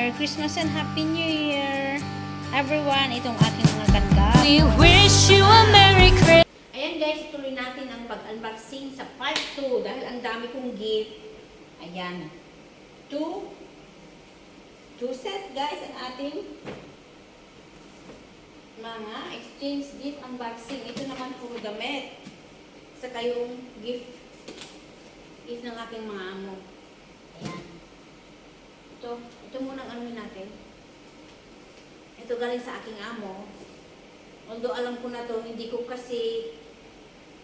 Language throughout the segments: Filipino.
Merry Christmas and Happy New Year! Everyone, itong aking mga ganda. We wish you a Merry Christmas. Ayan guys, ituloy natin ang pag-unboxing sa part 2 dahil ang dami kong gift. Ayan. Two sets guys ang ating mga exchange gift unboxing. Ito naman puro damit. Saka yung gift ng aking mga amo. Ayan. Ito muna ang ano natin. Ito galing sa aking amo. Although alam ko na to, hindi ko kasi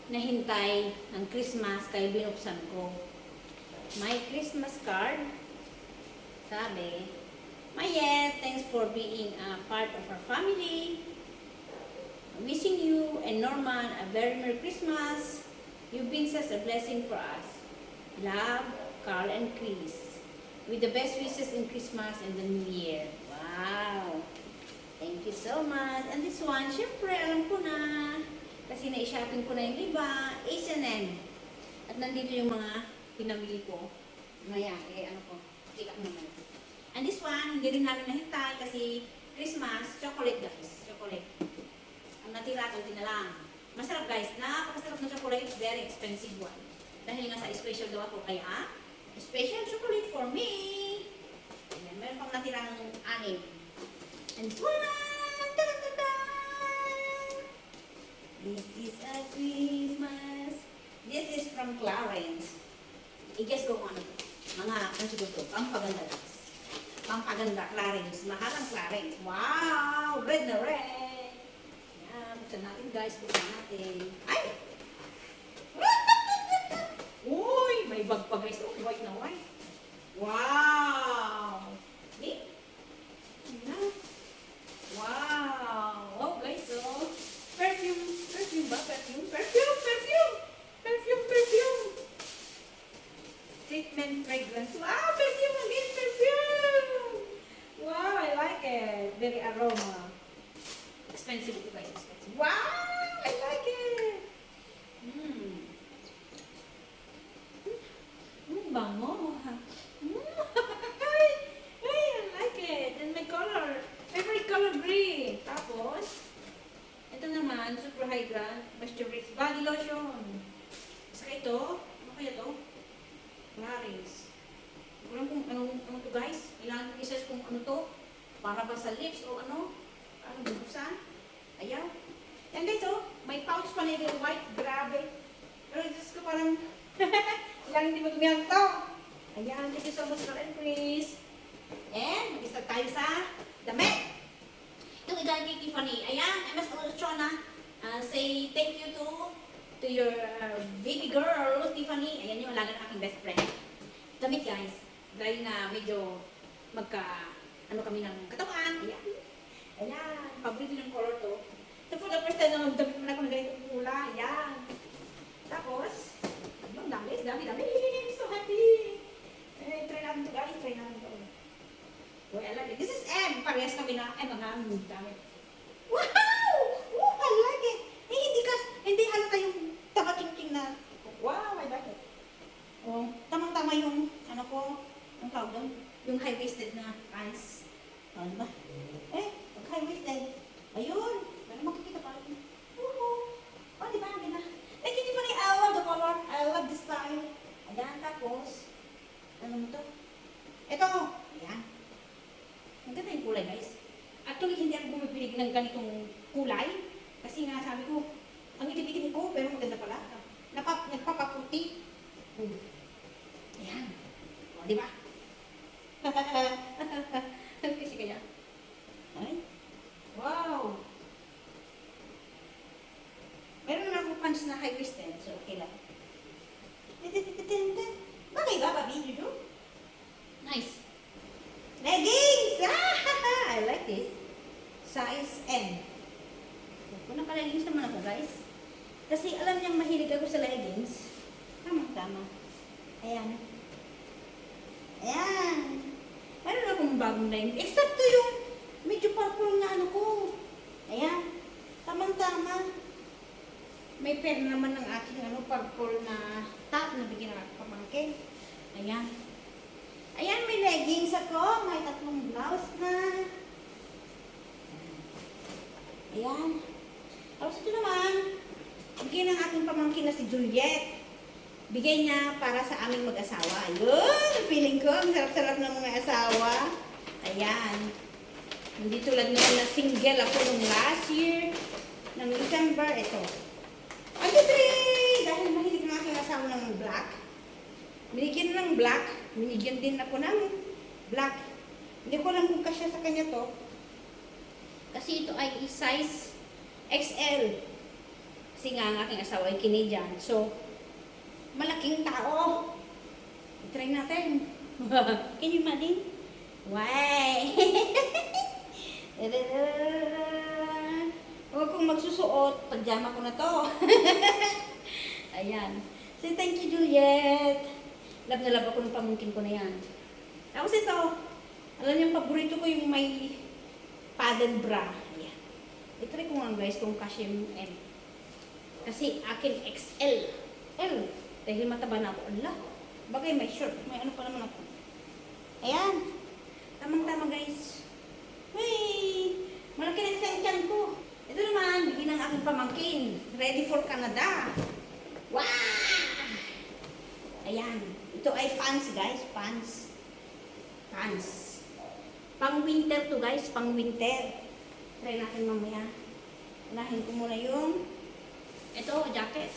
nahintay ng Christmas kaya binuksan ko. My Christmas card. Sabi, Mayet, thanks for being a part of our family. Wishing you and Norman a very Merry Christmas. You've been such a blessing for us. Love, Carl and Chris. With the best wishes in Christmas and the New Year. Wow! Thank you so much. And this one, syempre, alam ko na. Kasi na-shopping ko na yung iba. H&M. At nandito yung mga pinamili ko. Maya, ano ko. Tika naman. And this one, hindi rin namin nahintay kasi Christmas, chocolate guys. Chocolate. Ang natira, kunti na lang. Masarap guys. Napakasarap na chocolate. Very expensive one. Dahil nga sa special daw ako. Kaya, special chocolate for me. Ayan, meron pang natirang 6. And this one! This is a Christmas. This is from Clarence. I-guess ko kung ano. Mga, ano siguro to? Pampaganda guys. Pampaganda, Clarence. Mahal ang Clarence. Wow! Red na red! Yan, buksan natin guys. Buksan natin. Ay! Uy! May bag pa guys. Oh, white na white. Wow! Okay? Ayan. Wow! Oh guys, oh. Perfume. Perfume ba? Perfume? Perfume! Treatment fragrance. Wow! Perfume again! Perfume! Wow! I like it. Very aroma. Expensive ito guys. Expensive. Wow! I like it. Bango. Ay, I like it. And my color. Favorite color green. Tapos, ito naman, super hydrant, moisturized body lotion. Saka ito, ano kaya ito? Clarins. Hindi ko alam kung ano to guys. Kailangan ko isa kung ano to. Para ba sa lips o ano? Ano bubuksan? Ayaw. Yan guys oh, may pouch pa na yung white. Grabe. Pero Diyos ko parang ilang hindi mo tumiyang to. Ayan, thank you so much for Chris. And, mag-start tayo sa damit. Itong igaling kay Tiffany. Ayan, MS Oluchona. Say thank you to your baby girl, Tiffany. Ayan yung alaga ng aking best friend. Damit guys. Dahil na medyo ano kami ng katawan. Ayan. Ayan. Paborito yung color to. So for the first time na magdamit naman ako ng ganitong kulay. Ayan. Tapos, yung dami. So happy. Try natin to guys. Try natin to. Oh, I like it. This is M. Parehas kami na M. Ang dami. Wow! Oh, I like it. Hindi halata yung tama-ting-ting na. Wow, I like it. Oh, tamang-tama yung, ano ko, ang tawag doon, yung high-waisted na pants. Ano ba? Pag high-waisted. Ayun. Meron makikita pa rin. Oh, di ba? Hindi na. Hindi pa rin. I love the color. I love the style. Ayan, tapos, ano mo to? Ito. Ayan. Ang ganda yung kulay guys. Actually, hindi ako bumibili ng ganitong kulay. Kasi nga sabi ko, ang itim-itim ko, pero maganda pala. Nagpapaputi. Ayan. O, di ba? Kasi kaya. Ay. Wow. Meron naman akong pants na high-waisted, so okay lang. Bagay ba, Bobby? You do? Nice. Leggings! I like this. Size M. Kung naka-leggings naman ako, guys. Kasi alam niyang mahilig ako sa leggings. Tama-tama. Ayan. Ayan. Meron akong bagong leggings. Except to yung medyo purple na ano ko. Ayan. Tamang-tama. May pair naman ng aking purple na top na bigyan ng aking pamangkin. Ayan. Ayan, may leggings ako. May 3 blouse. Ayan. Tapos ito naman, bigay ng aking pamangkin na si Juliet. Bigay niya para sa aming mag-asawa. Ayun, feeling ko, ang sarap-sarap ng mga asawa. Ayan. Hindi tulad naman na single ako nung last year, ng December, ito. Ang three! Dahil mahilig ng aking asawa ng black. Binigyan ng black, binigyan din ako ng black. Hindi ko alam kung kasya sa kanya to. Kasi ito ay size XL. Kasi nga ang aking asawa ay Canadian. So, malaking tao. I-try natin. Can you imagine? Why? Huwag kong magsusuot. Pajama ko na to. Ayan. Say thank you, Juliet. Love na love ako ng pamangkin ko na yan. Tapos ito. Alam niyo, paborito ko yung may padded bra. Ayan. I-try ko nga guys kung kasya yung M. Kasi akin XL. L. Dahil mataba na ako. Allah. Bagay may short. May ano pa naman ako. Ayan. Tamang-tama guys. Hey! Malaki na sa tiyan ko. Ito naman, bigyan ng aking pamangkin. Ready for Canada. Wow! Ayan. Ito ay pants guys. Pants. Pants. Pang winter to guys. Pang winter. Try natin mamaya. Unahin ko muna yung ito, jacket.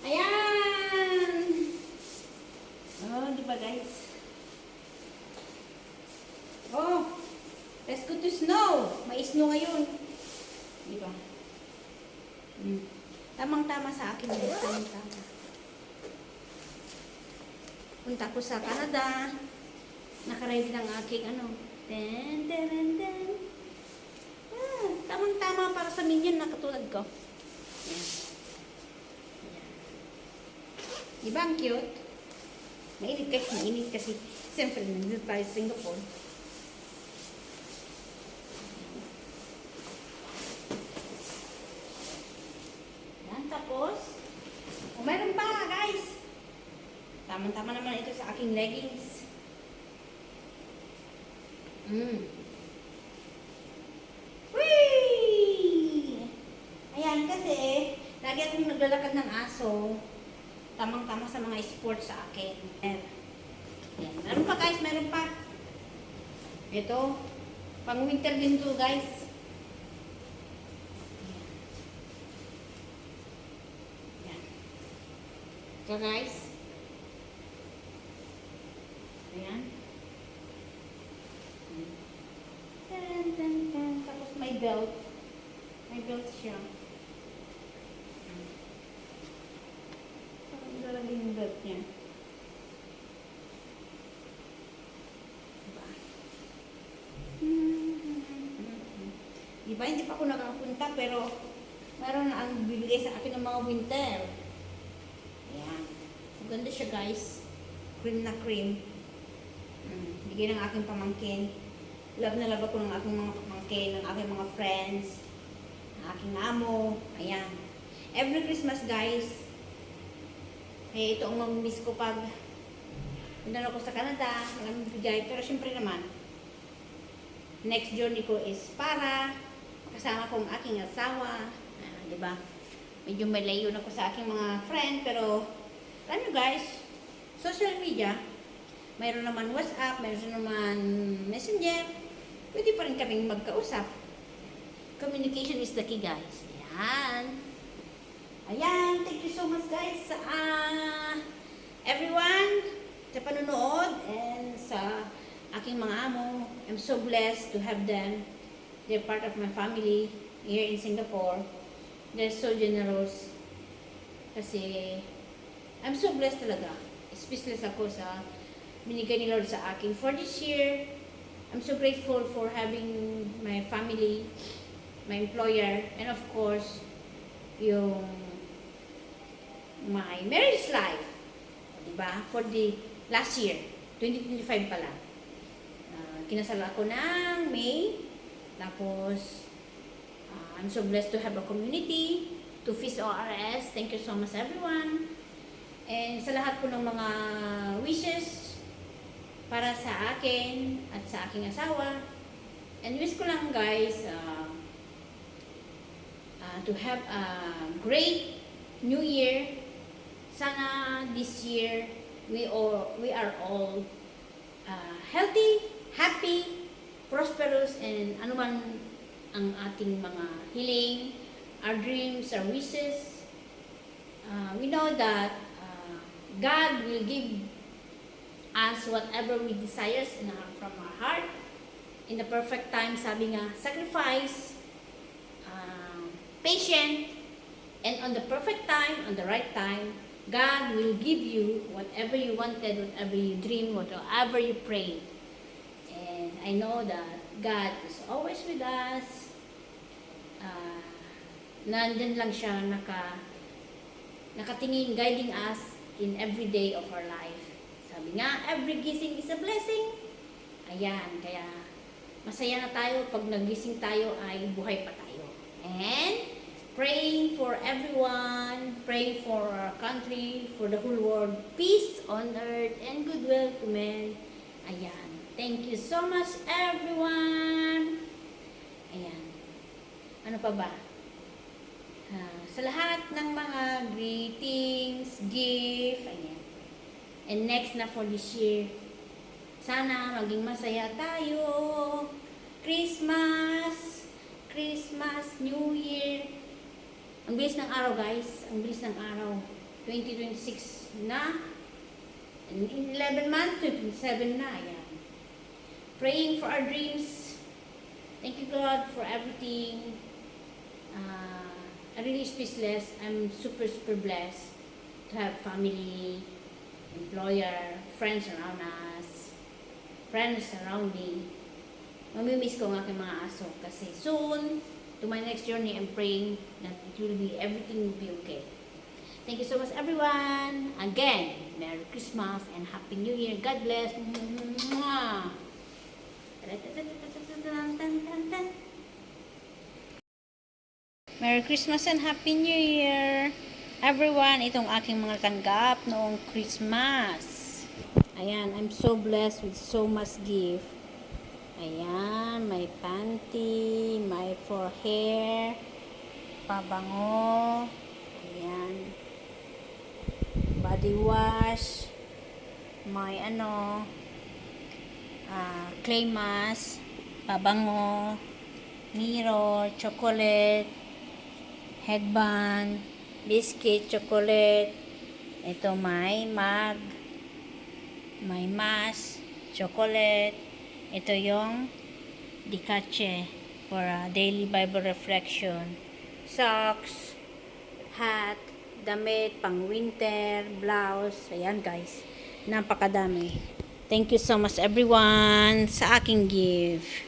Ayan! Oh, di ba guys? Oh! Let's go to snow! May snow ngayon. Di ba? Tamang-tama sa akin guys. Tamang-tama. Punta ko sa Canada. Nakaready ng aking ano. Den, den, den, den. Ah, tamang-tama para sa minion na katulad ko. Ayan. Diba ang cute? Mainit kasi siyempre nandito tayo sa Singapore. Yan, tapos mayroon pa guys. Tama-tama naman ito sa aking leggings. Whee! Ayan kasi lagi akong naglalakad ng aso. Tamang-tama sa mga sports sa akin. Ayan. Meron pa guys, meron pa. Ito, pang winter din to guys. Ayan. Ito guys. Ayan. Tapos may belt. May belt siya. Lalagay yung belt niya. Diba? Hindi pa ako nakapunta pero meron na ang bibigay sa akin ng mga winter. Ayan. Maganda siya guys. Cream na cream. Bigay ng aking pamangkin. Love na love ako ng aking mga pamangkin, ng aking mga friends, ng aking amo. Ayan. Every Christmas guys, ito ang mamimiss ko pag punta ako sa Canada, walang bigay. Pero syempre naman, next journey ko is para kasama ko ang aking asawa. Diba? Medyo malayo na ko sa aking mga friend, pero alam nyo guys, social media, mayroon naman WhatsApp, mayroon naman Messenger, pwede pa rin kaming magkausap. Communication is the key guys. Ayan. Ayan, thank you so much guys sa everyone sa panunood and sa aking mga amo. I'm so blessed to have them. They're part of my family here in Singapore. They're so generous. Kasi I'm so blessed talaga. Speechless ako sa binigay ni Lord sa akin. For this year, I'm so grateful for having my family, my employer, and of course, yung my marriage life, diba? For the last year, 2025 pala. Kinasal ako ng May. Tapos, I'm so blessed to have a community, to Feast ORS. Thank you so much everyone. And sa lahat po ng mga wishes para sa akin at sa aking asawa. And wish ko lang guys, to have a great new year. Sana this year we are all healthy, happy, prosperous, and anuman ang ating mga hiling, our dreams, our wishes. We know that God will give us whatever we desires from our heart in the perfect time. Sabi nga, sacrifice, patient, and on the perfect time, on the right time, God will give you whatever you wanted, whatever you dream, whatever you prayed. And I know that God is always with us. Nandyan lang siya nakatingin, guiding us in every day of our life. Sabi nga, every gising is a blessing. Ayan, kaya masaya na tayo pag nagising tayo ay buhay pa tayo. And praying for everyone, praying for our country, for the whole world, peace on earth and goodwill to men. Ayan. Thank you so much, everyone. Ayan. Ano pa ba? Sa lahat ng mga greetings, gift, ayan. And next na for this year, sana maging masaya tayo. Christmas, New Year. Ang bilis ng araw, guys. Ang bilis ng araw. 2026 na. And in 11 months, 27 na. Ayan. Praying for our dreams. Thank you, God, for everything. I really speechless. I'm super blessed to have family, employer, friends around us, friends around me. Mamimiss ko ang aking mga aso kasi soon, to my next journey, I'm praying that it will be, everything will be okay. Thank you so much, everyone. Again, Merry Christmas and Happy New Year. God bless. Mwah! Merry Christmas and Happy New Year! Everyone, itong aking mga tanggap noong Christmas. Ayan, I'm so blessed with so much gift. Ayan, may panty, may for hair, pabango, ayan, body wash, may clay mask, pabango, mirror, chocolate, headband, biscuit, chocolate. Ito may mug, may mask, chocolate. Ito yung dikache for a daily Bible reflection. Socks, hat, damit, pang winter, blouse. Ayan guys, napakadami. Thank you so much everyone sa aking gift.